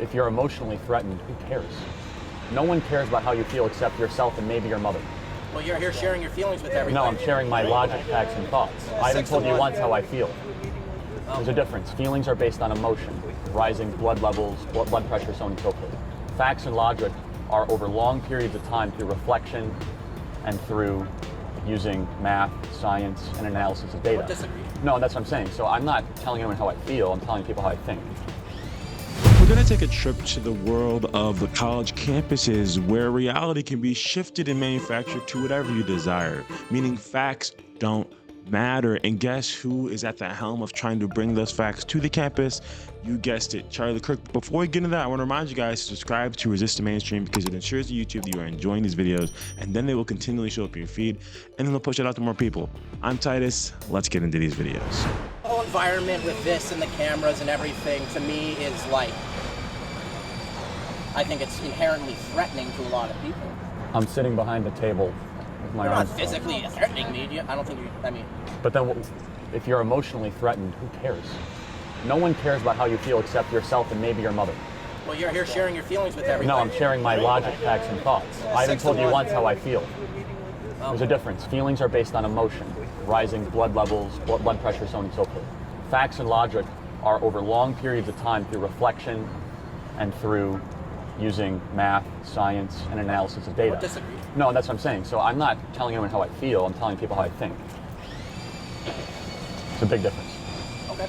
If you're emotionally threatened, who cares? No one cares about how you feel except yourself and maybe your mother. Well, you're here sharing your feelings with everybody. No, I'm sharing my logic, facts, and thoughts. I haven't told you once how I feel. There's a difference. Feelings are based on emotion, rising blood levels, blood pressure, so on and so forth. Facts and logic are over long periods of time through reflection and through using math, science, and analysis of data. I disagree. No, that's what I'm saying. So I'm not telling anyone how I feel, I'm telling people how I think. We're going to take a trip to the world of the college campuses where reality can be shifted and manufactured to whatever you desire, meaning facts don't matter. And guess who is at the helm of trying to bring those facts to the campus? You guessed it, Charlie Kirk. Before we get into that, I want to remind you guys to subscribe to Resist the Mainstream because it ensures to YouTube that you are enjoying these videos, and then they will continually show up in your feed, and then they'll push it out to more people. I'm Titus. Let's get into these videos. The whole environment with this and the cameras and everything, to me, is like, I think it's inherently threatening to a lot of people. I'm sitting behind the table with my You're arms not physically threatening me. I don't think you, I mean. But then if you're emotionally threatened, who cares? No one cares about how you feel except yourself and maybe your mother. Well, you're here sharing your feelings with everybody. No, I'm sharing my logic, facts, and thoughts. I haven't told you once how I feel. There's a difference. Feelings are based on emotion, rising blood levels, blood pressure, so on and so forth. Facts and logic are over long periods of time through reflection and through using math, science, and analysis of data. I disagree. No, that's what I'm saying. So I'm not telling anyone how I feel, I'm telling people how I think. It's a big difference. Okay.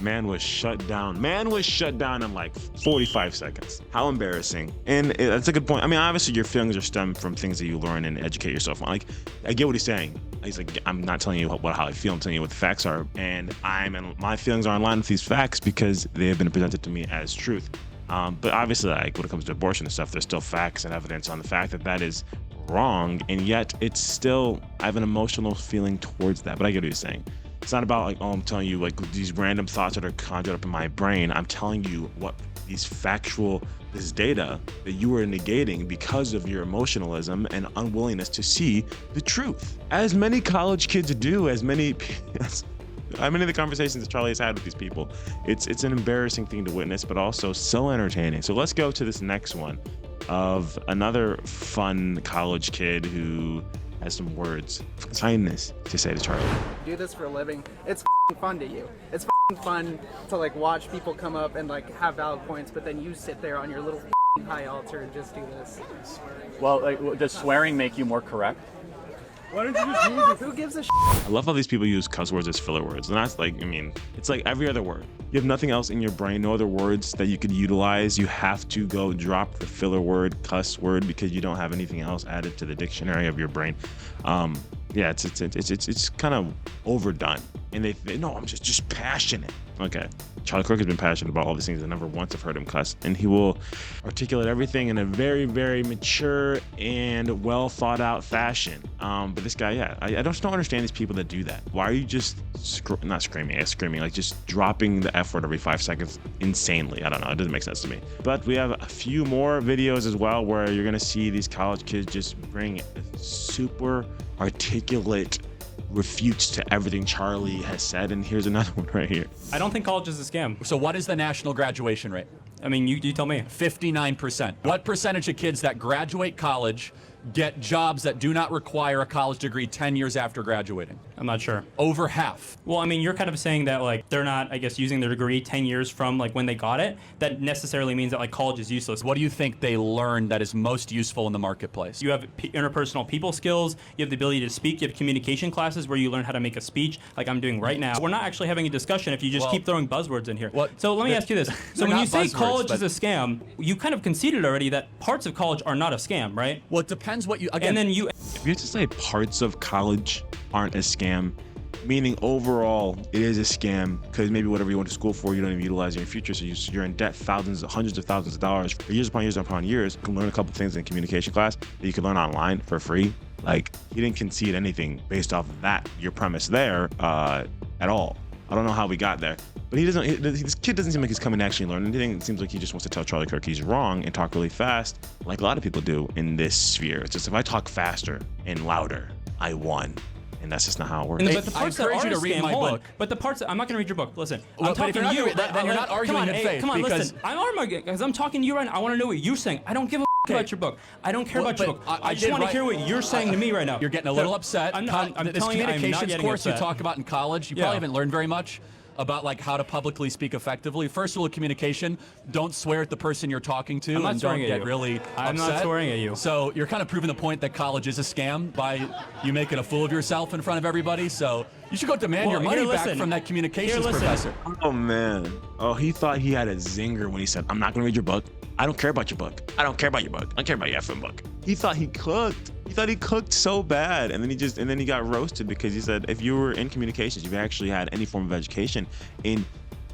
Man was shut down. Man was shut down in like 45 seconds. How embarrassing. And that's a good point. I mean, obviously your feelings are stemmed from things that you learn and educate yourself on. Like, I get what he's saying. He's like, I'm not telling you how I feel, I'm telling you what the facts are. And my feelings are in line with these facts because they have been presented to me as truth. But obviously, like when it comes to abortion and stuff, there's still facts and evidence on the fact that that is wrong, and yet it's still, I have an emotional feeling towards that. But I get what you're saying. It's not about like, oh, I'm telling you like these random thoughts that are conjured up in my brain. I'm telling you what this data that you are negating because of your emotionalism and unwillingness to see the truth. As many college kids do, how many of the conversations that Charlie has had with these people, it's an embarrassing thing to witness, but also so entertaining. So let's go to this next one of another fun college kid who has some words of kindness to say to Charlie. Do this for a living. It's fun to you. It's fun to like watch people come up and like have valid points, but then you sit there on your little high altar and just do this. Well, like, does swearing make you more correct? Why don't you just use it? Who gives a I love how these people use cuss words as filler words. And that's like, I mean, it's like every other word. You have nothing else in your brain, no other words that you could utilize. You have to go drop the filler word, cuss word, because you don't have anything else added to the dictionary of your brain. Yeah, it's kind of overdone. And they no, I'm just passionate. Okay. Charlie Kirk has been passionate about all these things. I never once have heard him cuss. And he will articulate everything in a very, very mature and well thought out fashion. But this guy, yeah, I just don't understand these people that do that. Why are you just not screaming, like just dropping the F word every 5 seconds insanely? I don't know. It doesn't make sense to me. But we have a few more videos as well where you're going to see these college kids just bring super articulate refutes to everything Charlie has said, and here's another one right here. I don't think college is a scam. So what is the national graduation rate? I mean, you tell me. 59%. What percentage of kids that graduate college get jobs that do not require a college degree 10 years after graduating? I'm not sure. Over half. Well, I mean, you're kind of saying that like they're not, I guess, using their degree 10 years from like when they got it. That necessarily means that like college is useless. What do you think they learned that is most useful in the marketplace? You have interpersonal people skills. You have the ability to speak. You have communication classes where you learn how to make a speech like I'm doing right now. We're not actually having a discussion if you just keep throwing buzzwords in here. So let me ask you this. So when you say college is a scam, you kind of conceded already that parts of college are not a scam, right? Well, it depends what you, again. And then you... If you have to say parts of college aren't a scam, meaning overall it is a scam because maybe whatever you went to school for you don't even utilize in your future, so you're in debt hundreds of thousands of dollars for years upon years. You can learn a couple things in communication class that you can learn online for free. Like, he didn't concede anything based off of that, your premise there, at all. I don't know how we got there, but this kid doesn't seem like he's coming to actually learn anything. It seems like he just wants to tell Charlie Kirk he's wrong and talk really fast, like a lot of people do in this sphere. It's just, if I talk faster and louder, I won. and that's just not how it works. But the parts that encourage are you to a read scam, my hold on. book. But the parts that, I'm not going to read your book. Listen, Well, I'm but if talking to you're you. not then you're not arguing come on, in faith, Come on, because- listen. I'm arguing because I'm talking to you right now. I want to know what you're saying. I don't give a about your book. I don't care Well, about your but book. I just did want to write- hear what you're saying to me right now. You're getting a little upset. I'm This telling you, I'm not communications getting course you upset. talk about in college, you probably haven't learned very much about like how to publicly speak effectively. First rule of communication: don't swear at the person you're talking to, I'm not and swearing don't at get you. really I'm not upset. swearing at you. So you're kind of proving the point that college is a scam by you making a fool of yourself in front of everybody. So you should go demand your money back from that communications professor. Oh man. Oh, he thought he had a zinger when he said, "I'm not gonna read your book. I don't care about your book. I don't care about your book. I don't care about your effing book." He thought he cooked. He thought he cooked so bad, and then he got roasted because he said, if you were in communications, if you actually had any form of education in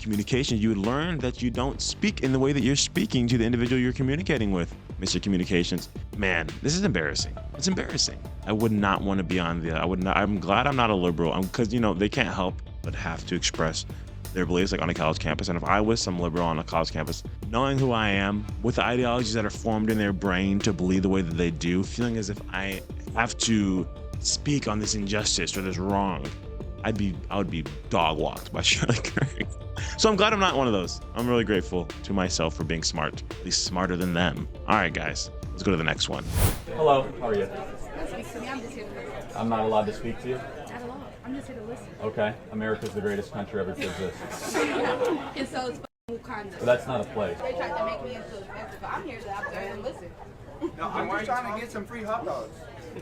communications, you would learn that you don't speak in the way that you're speaking to the individual you're communicating with. Mr. Communications, man, this is embarrassing. It's embarrassing. I would not want to be on the. I would not. I'm glad I'm not a liberal, because they can't help but have to express their beliefs like on a college campus. And if I was some liberal on a college campus, knowing who I am, with the ideologies that are formed in their brain to believe the way that they do, feeling as if I have to speak on this injustice or this wrong, I would be dog walked by Shirley Kirk. So I'm glad I'm not one of those. I'm really grateful to myself for being smart, at least smarter than them. All right, guys, let's go to the next one. Hello, how are you? Don't speak to me. I'm just here to listen. I'm not allowed to speak to you? Not at all. I'm just here to listen. Okay, America's the greatest country ever to exist. And so it's Wakanda. But that's not a place. They tried to make me into a defensive, but I'm here to observe and listen. No, I'm just trying to get some free hot dogs.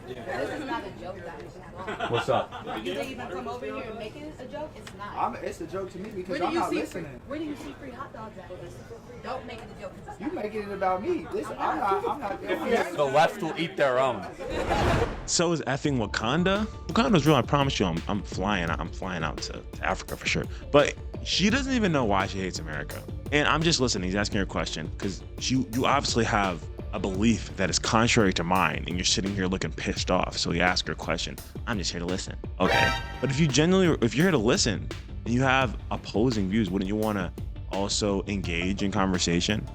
This is not a joke, guys. What's up? You didn't even come over here and make it a joke. It's not. It's a joke to me because Where do I'm you not see listening. where do you see free hot dogs at? Don't make it a joke. 'Cause it's You not. making it about me. Listen, I'm not. The left will eat their own. So is effing Wakanda. Wakanda's real. I promise you. I'm flying out to Africa for sure. But she doesn't even know why she hates America. And I'm just listening. He's asking her a question because you obviously have a belief that is contrary to mine, and you're sitting here looking pissed off. So you ask her a question. I'm just here to listen. Okay. But if you're here to listen and you have opposing views, wouldn't you want to also engage in conversation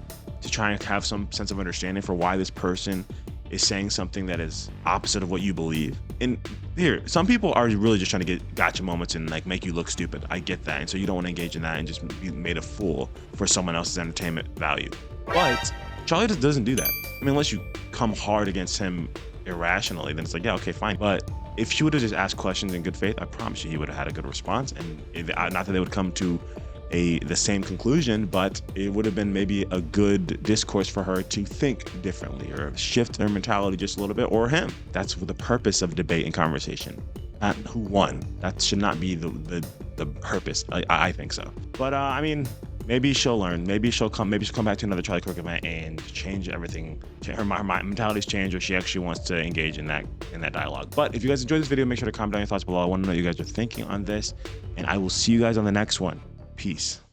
to try and have some sense of understanding for why this person is saying something that is opposite of what you believe? And here, some people are really just trying to get gotcha moments and like make you look stupid. I get that. And so you don't want to engage in that and just be made a fool for someone else's entertainment value. But Charlie just doesn't do that. I mean, unless you come hard against him irrationally, then it's like, yeah, okay, fine. But if she would have just asked questions in good faith, I promise you he would have had a good response. And not that they would come to the same conclusion, but it would have been maybe a good discourse for her to think differently or shift her mentality just a little bit, or him. That's the purpose of debate and conversation, not who won. That should not be the purpose. I think so. But I mean, maybe she'll learn. Maybe she'll come back to another Charlie Kirk event and change everything. Her mentality's changed, or she actually wants to engage in that dialogue. But if you guys enjoyed this video, make sure to comment down your thoughts below. I want to know what you guys are thinking on this, and I will see you guys on the next one. Peace.